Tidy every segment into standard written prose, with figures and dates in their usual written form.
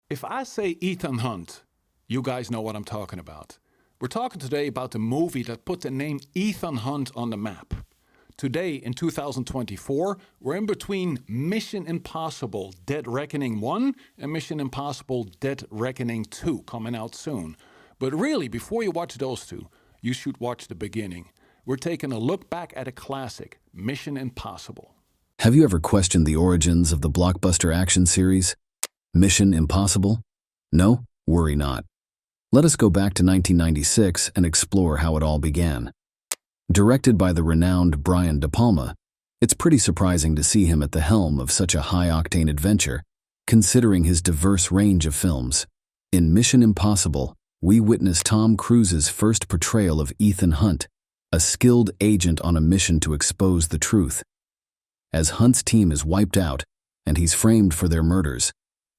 If I say Ethan Hunt, you guys know what I'm talking about. We're talking today about the movie that put the name Ethan Hunt on the map. Today, in 2024, we're in between Mission Impossible Dead Reckoning 1 and Mission Impossible Dead Reckoning 2 coming out soon. But really, before you watch those two, you should watch the beginning. We're taking a look back at a classic, Mission Impossible. Have you ever questioned the origins of the blockbuster action series? Mission Impossible? No? Worry not. Let us go back to 1996 and explore how it all began. Directed by the renowned Brian De Palma, it's pretty surprising to see him at the helm of such a high-octane adventure, considering his diverse range of films. In Mission Impossible, we witness Tom Cruise's first portrayal of Ethan Hunt, a skilled agent on a mission to expose the truth. As Hunt's team is wiped out, and he's framed for their murders,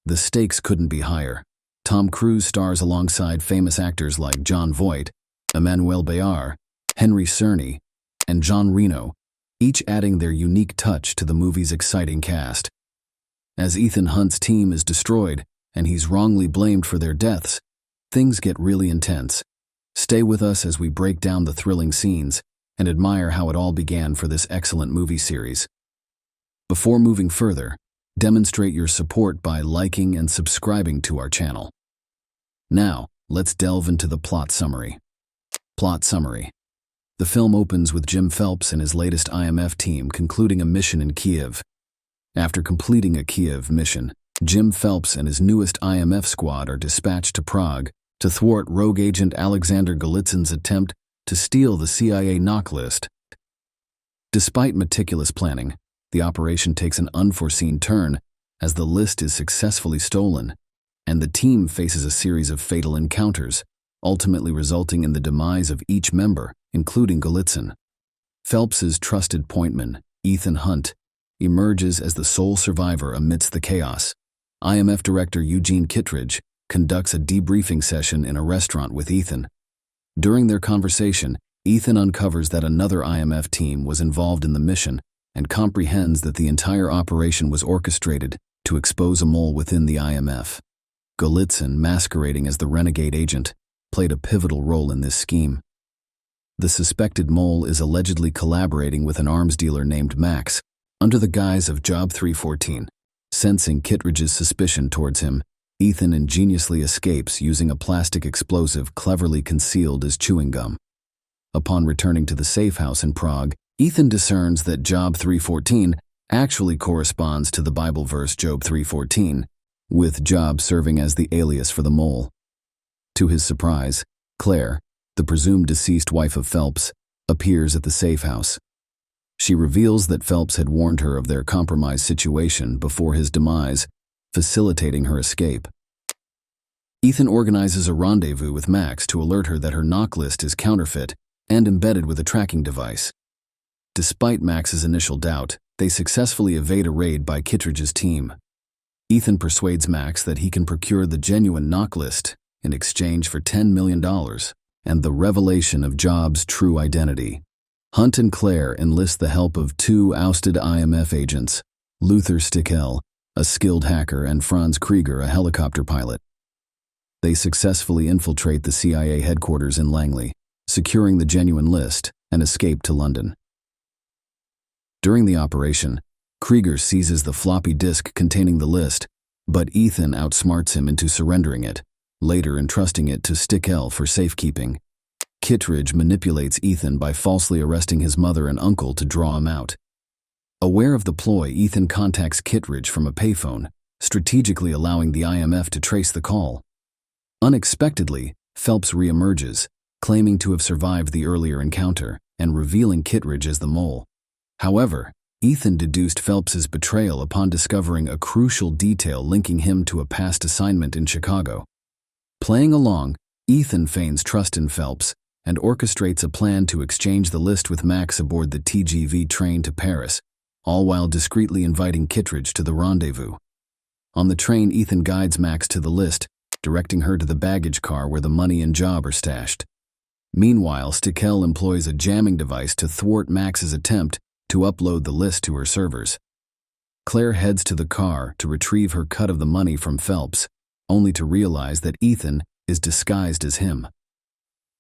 the stakes couldn't be higher. Tom Cruise stars alongside famous actors like Jon Voight, Emmanuel Bayard, Henry Czerny, and Jean Reno, each adding their unique touch to the movie's exciting cast. As Ethan Hunt's team is destroyed, and he's wrongly blamed for their deaths, things get really intense. Stay with us as we break down the thrilling scenes and admire how it all began for this excellent movie series. Before moving further, demonstrate your support by liking and subscribing to our channel. Now, let's delve into the plot summary. Plot summary. The film opens with Jim Phelps and his latest IMF team concluding a mission in Kiev. After completing a Kiev mission, Jim Phelps and his newest IMF squad are dispatched to Prague to thwart rogue agent Alexander Golitsyn's attempt to steal the CIA knock list. Despite meticulous planning, the operation takes an unforeseen turn as the list is successfully stolen, and the team faces a series of fatal encounters, ultimately resulting in the demise of each member, including Golitsyn. Phelps's trusted pointman, Ethan Hunt, emerges as the sole survivor amidst the chaos. IMF director Eugene Kittredge conducts a debriefing session in a restaurant with Ethan. During their conversation, Ethan uncovers that another IMF team was involved in the mission and comprehends that the entire operation was orchestrated to expose a mole within the IMF. Golitsyn, masquerading as the renegade agent, played a pivotal role in this scheme. The suspected mole is allegedly collaborating with an arms dealer named Max under the guise of Job 314. Sensing Kittredge's suspicion towards him, Ethan ingeniously escapes using a plastic explosive cleverly concealed as chewing gum. Upon returning to the safe house in Prague, Ethan discerns that Job 314 actually corresponds to the Bible verse Job 3:14, with Job serving as the alias for the mole. To his surprise, Claire, the presumed deceased wife of Phelps, appears at the safe house. She reveals that Phelps had warned her of their compromised situation before his demise, facilitating her escape. Ethan organizes a rendezvous with Max to alert her that her knock list is counterfeit and embedded with a tracking device. Despite Max's initial doubt, they successfully evade a raid by Kittredge's team. Ethan persuades Max that he can procure the genuine knock list in exchange for $10 million and the revelation of Job's true identity. Hunt and Claire enlist the help of two ousted IMF agents, Luther Stickel, a skilled hacker, and Franz Krieger, a helicopter pilot. They successfully infiltrate the CIA headquarters in Langley, securing the genuine list, and escape to London. During the operation, Krieger seizes the floppy disk containing the list, but Ethan outsmarts him into surrendering it, later entrusting it to Stickel for safekeeping. Kittredge manipulates Ethan by falsely arresting his mother and uncle to draw him out. Aware of the ploy, Ethan contacts Kittredge from a payphone, strategically allowing the IMF to trace the call. Unexpectedly, Phelps reemerges, claiming to have survived the earlier encounter and revealing Kittredge as the mole. However, Ethan deduced Phelps's betrayal upon discovering a crucial detail linking him to a past assignment in Chicago. Playing along, Ethan feigns trust in Phelps and orchestrates a plan to exchange the list with Max aboard the TGV train to Paris, all while discreetly inviting Kittredge to the rendezvous. On the train, Ethan guides Max to the list, directing her to the baggage car where the money and job are stashed. Meanwhile, Stickel employs a jamming device to thwart Max's attempt to upload the list to her servers. Claire heads to the car to retrieve her cut of the money from Phelps, only to realize that Ethan is disguised as him.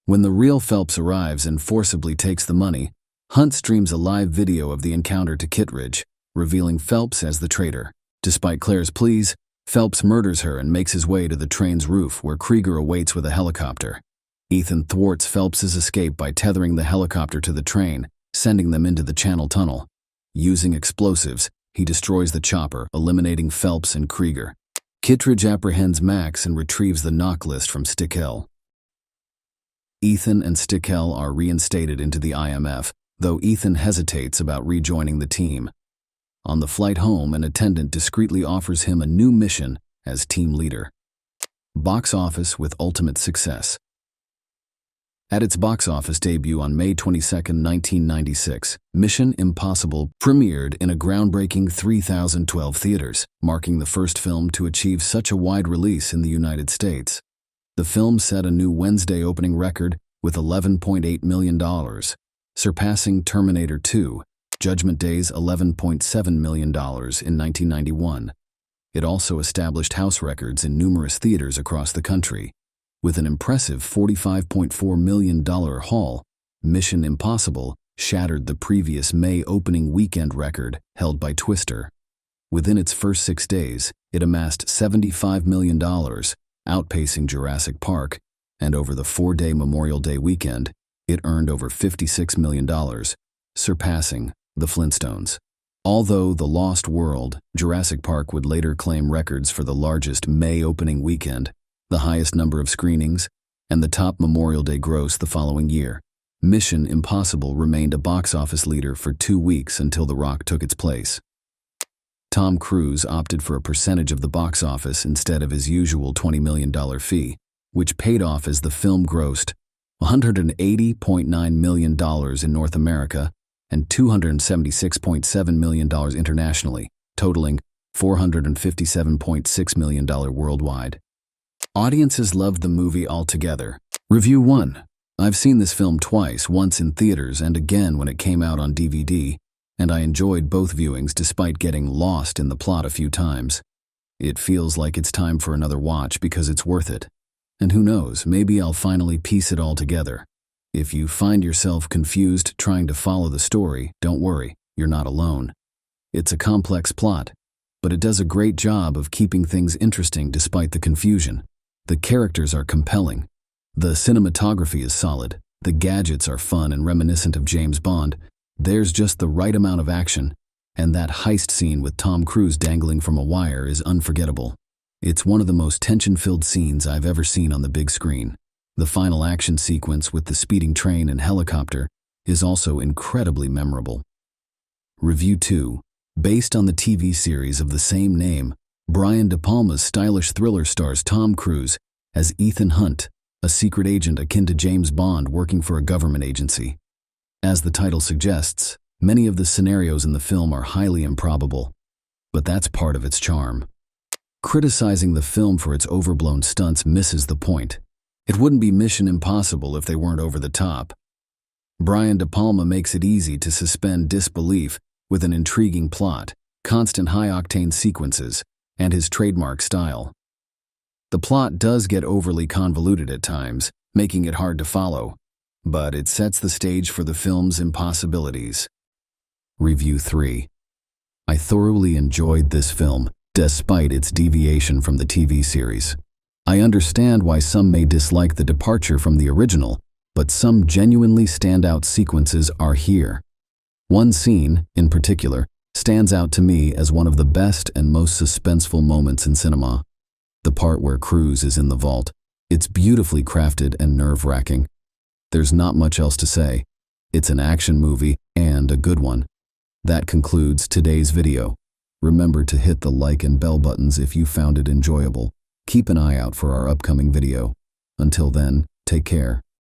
When the real Phelps arrives and forcibly takes the money, Hunt streams a live video of the encounter to Kittredge, revealing Phelps as the traitor. Despite Claire's pleas, Phelps murders her and makes his way to the train's roof where Krieger awaits with a helicopter. Ethan thwarts Phelps's escape by tethering the helicopter to the train, sending them into the Channel Tunnel. Using explosives, he destroys the chopper, eliminating Phelps and Krieger. Kittredge apprehends Max and retrieves the knock list from Stickel. Ethan and Stickel are reinstated into the IMF, though Ethan hesitates about rejoining the team. On the flight home, an attendant discreetly offers him a new mission as team leader. Box office with ultimate success. At its box office debut on May 22, 1996, Mission Impossible premiered in a groundbreaking 3,012 theaters, marking the first film to achieve such a wide release in the United States. The film set a new Wednesday opening record with $11.8 million, surpassing Terminator 2, Judgment Day's $11.7 million in 1991. It also established house records in numerous theaters across the country. With an impressive $45.4 million haul, Mission Impossible shattered the previous May opening weekend record held by Twister. Within its first 6 days, it amassed $75 million, outpacing Jurassic Park, and over the 4-day Memorial Day weekend, it earned over $56 million, surpassing The Flintstones. Although The Lost World, Jurassic Park would later claim records for the largest May opening weekend, the highest number of screenings, and the top Memorial Day gross the following year, Mission Impossible remained a box office leader for 2 weeks until The Rock took its place. Tom Cruise opted for a percentage of the box office instead of his usual $20 million fee, which paid off as the film grossed $180.9 million in North America and $276.7 million internationally, totaling $457.6 million worldwide. Audiences loved the movie altogether. Review 1. I've seen this film twice, once in theaters and again when it came out on DVD, and I enjoyed both viewings despite getting lost in the plot a few times. It feels like it's time for another watch because it's worth it. And who knows, maybe I'll finally piece it all together. If you find yourself confused trying to follow the story, don't worry, you're not alone. It's a complex plot, but it does a great job of keeping things interesting despite the confusion. The characters are compelling. The cinematography is solid. The gadgets are fun and reminiscent of James Bond. There's just the right amount of action, and that heist scene with Tom Cruise dangling from a wire is unforgettable. It's one of the most tension-filled scenes I've ever seen on the big screen. The final action sequence with the speeding train and helicopter is also incredibly memorable. Review 2. Based on the TV series of the same name, Brian De Palma's stylish thriller stars Tom Cruise as Ethan Hunt, a secret agent akin to James Bond working for a government agency. As the title suggests, many of the scenarios in the film are highly improbable, but that's part of its charm. Criticizing the film for its overblown stunts misses the point. It wouldn't be Mission Impossible if they weren't over the top. Brian De Palma makes it easy to suspend disbelief with an intriguing plot, constant high-octane sequences, and his trademark style. The plot does get overly convoluted at times, making it hard to follow, but it sets the stage for the film's impossibilities. Review 3. I thoroughly enjoyed this film, despite its deviation from the TV series. I understand why some may dislike the departure from the original, but some genuinely standout sequences are here. One scene, in particular, stands out to me as one of the best and most suspenseful moments in cinema. The part where Cruise is in the vault. It's beautifully crafted and nerve-wracking. There's not much else to say. It's an action movie, and a good one. That concludes today's video. Remember to hit the like and bell buttons if you found it enjoyable. Keep an eye out for our upcoming video. Until then, take care.